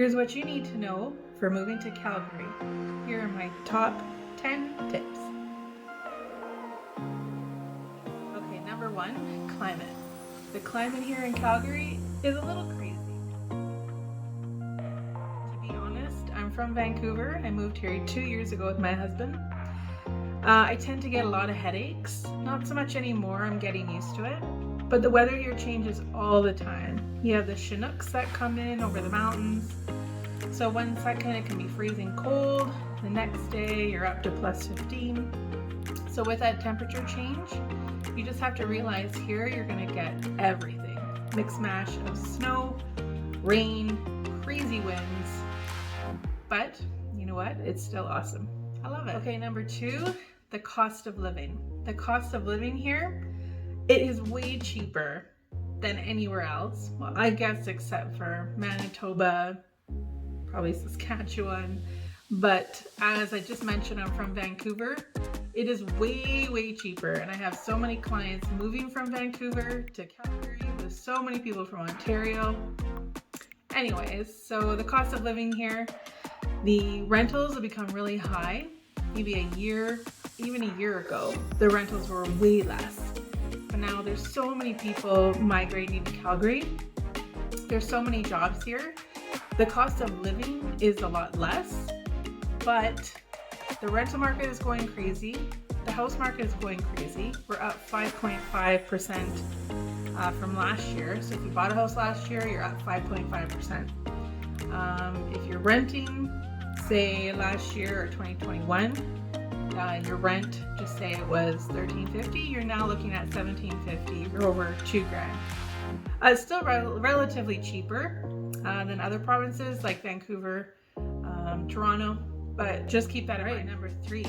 Here's what you need to know for moving to Calgary. Here are my top 10 tips. Okay, number 1, climate. The climate here in Calgary is a little crazy. To be honest, I'm from Vancouver. I moved here 2 years ago with my husband. I tend to get a lot of headaches. Not so much anymore, I'm getting used to it. But the weather here changes all the time. You have the Chinooks that come in over the mountains. So one second it can be freezing cold, the next day you're up to plus 15. So with that temperature change, you just have to realize here you're gonna get everything. Mix mash of snow, rain, crazy winds. But you know what? It's still awesome. I love it. Okay, number 2, the cost of living. The cost of living here, it is way cheaper than anywhere else. Well, I guess except for Manitoba, probably Saskatchewan. But as I just mentioned, I'm from Vancouver. It is way, way cheaper. And I have so many clients moving from Vancouver to Calgary. There's so many people from Ontario. Anyways, so the cost of living here, the rentals have become really high. Maybe a year, even a year ago, the rentals were way less. But now there's so many people migrating to Calgary. There's so many jobs here. The cost of living is a lot less, but the rental market is going crazy. The house market is going crazy. We're up 5.5% from last year. So if you bought a house last year, you're up 5.5%. If you're renting, say last year or 2021, your rent, just say it was $1,350, you're now looking at $1,750 or over $2,000. It's still relatively cheaper than other provinces like Vancouver, Toronto, but just keep that in mind. Number 3,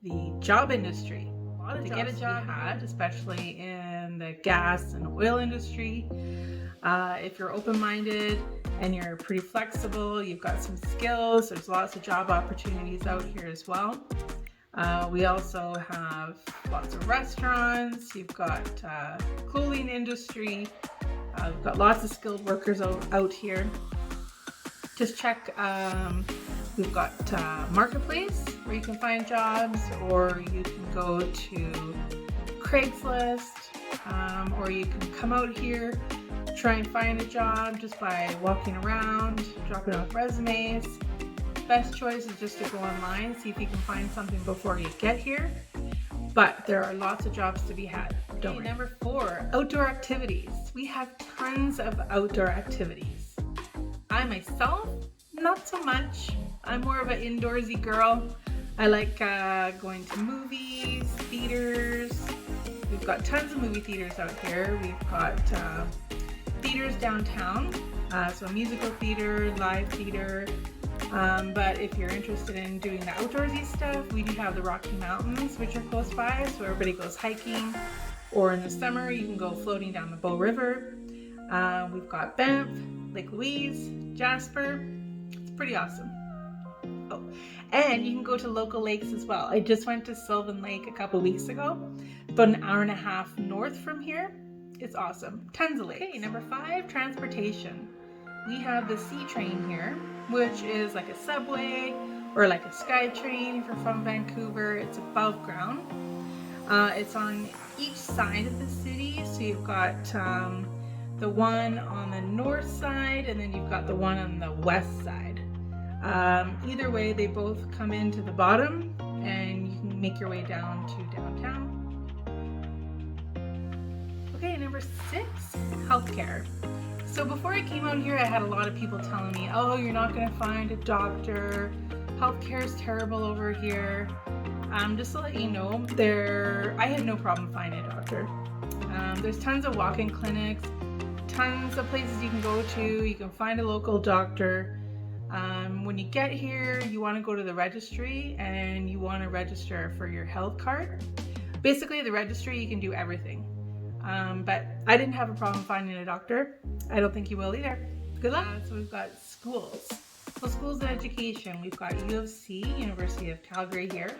the job industry. A lot of to get a job had, especially in the gas and oil industry. If you're open-minded and you're pretty flexible, you've got some skills, there's lots of job opportunities out here as well. We also have lots of restaurants, you've got clothing industry, we've got lots of skilled workers out here. Just check, we've got Marketplace where you can find jobs, or you can go to Craigslist, or you can come out here, try and find a job just by walking around, dropping off resumes. Best choice is just to go online, see if you can find something before you get here. But there are lots of jobs to be had. Don't worry. Number 4, outdoor activities. We have tons of outdoor activities. I myself, not so much. I'm more of an indoorsy girl. I like going to movies, theaters. We've got tons of movie theaters out here. We've got theaters downtown, so musical theater, live theater. But if you're interested in doing the outdoorsy stuff, we do have the Rocky Mountains, which are close by, so everybody goes hiking. Or in the summer, you can go floating down the Bow River. We've got Banff, Lake Louise, Jasper. It's pretty awesome. Oh, and you can go to local lakes as well. I just went to Sylvan Lake a couple weeks ago, about an hour and a half north from here. It's awesome. Tons of lakes. Okay, number 5, transportation. We have the C train here, which is like a subway or like a sky train if you're from Vancouver. It's above ground. It's on each side of the city. So you've got the one on the north side, and then you've got the one on the west side. Either way, they both come into the bottom and you can make your way down to downtown. Okay, number 6, healthcare. So before I came out here, I had a lot of people telling me, oh, you're not gonna find a doctor. Healthcare is terrible over here. Just to let you know, I had no problem finding a doctor. There's tons of walk-in clinics, tons of places you can go to. You can find a local doctor. When you get here, you want to go to the registry and you want to register for your health card. Basically, the registry, you can do everything. But I didn't have a problem finding a doctor. I don't think you will either. Good luck. So we've got schools. So schools and education. We've got U of C, University of Calgary here,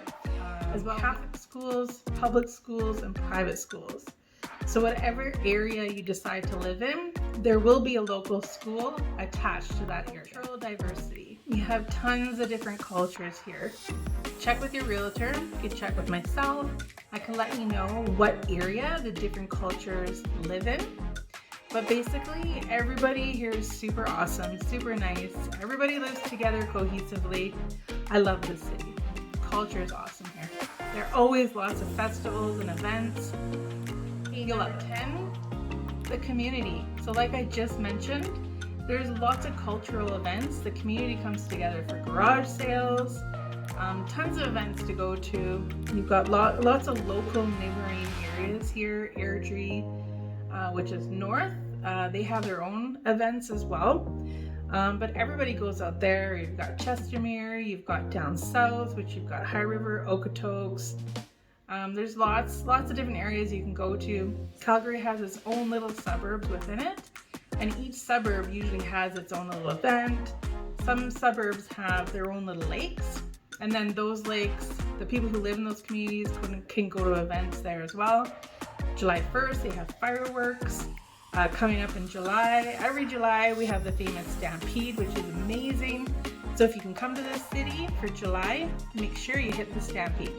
as well as Catholic schools, public schools, and private schools. So whatever area you decide to live in, There will be a local school attached to that area. Cultural diversity. We have tons of different cultures here. Check with your realtor, you can check with myself. I can let you know what area the different cultures live in. But basically, everybody here is super awesome, super nice. Everybody lives together cohesively. I love this city. Culture is awesome here. There are always lots of festivals and events. You'll love 10. The community. So like I just mentioned, there's lots of cultural events. The community comes together for garage sales, tons of events to go to. You've got lots of local neighboring areas here. Airdrie, which is north, they have their own events as well. But everybody goes out there. You've got Chestermere, you've got down south, which you've got High River, Okotoks. There's lots of different areas you can go to. Calgary has its own little suburbs within it, and each suburb usually has its own little event. Some suburbs have their own little lakes, and then those lakes, the people who live in those communities can go to events there as well. July 1st, they have fireworks coming up in July. Every July, we have the famous Stampede, which is amazing. So if you can come to this city for July, make sure you hit the Stampede.